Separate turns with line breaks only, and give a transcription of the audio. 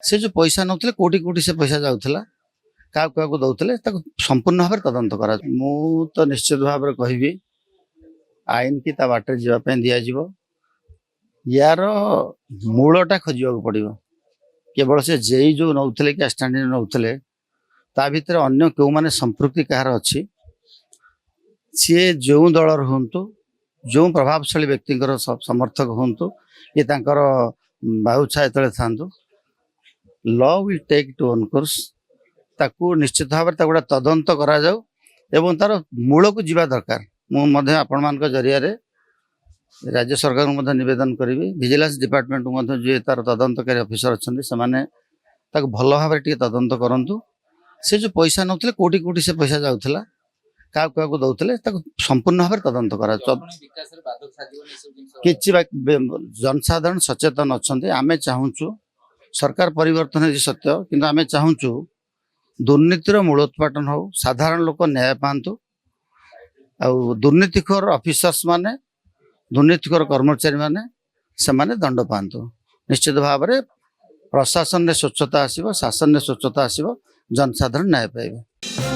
से जो पैसा नौते कोटी कोटी से पैसा जाऊला क्या दौले संपूर्ण भाव तदंत करा मु तो निश्चित भाव कहि आईन की बाटर जावाई दिज्व यार मूलटा खोजा पड़ो केवल से जेई जो नौले कि स्टैंड नौले ता भीतर अन्य क्यों माने संपृक्ति कहार अच्छी सी जो दलर हूँ जो प्रभावशाली व्यक्ति समर्थक हूँ कि बाहुछा जो था law will take to own course ताकू निश्चित भाव गोटे तदंत करा जाऊ एवं तार मूल को जीवा दरकार मुझे आपण मान जरिया राज्य सरकार को निवेदन करी विजिलेंस डिपार्टमेंट को जी तार तदंतकारी ऑफिसर अच्छा से भल भाव तदंत करूँ से जो पैसा नौते कोटी कोटी से पैसा जाऊला क्या दौले संपूर्ण भाव तदंत करा किसी जनसाधारण सचेतन अच्छा आम चाहूँ सरकार परिवर्तन सत्य किंतु आम चाहूँ दुर्नीतिर मूलोत्पाटन हो साधारण लोक न्याय पातु आ दुर्नीतिखोर ऑफिसर्स माने दुर्नीतिखोर कर्मचारी माने से माने दंड पातु निश्चित भाव में प्रशासन में स्वच्छता आसो शासन में स्वच्छता आसो जनसाधारण न्याय पाइबे।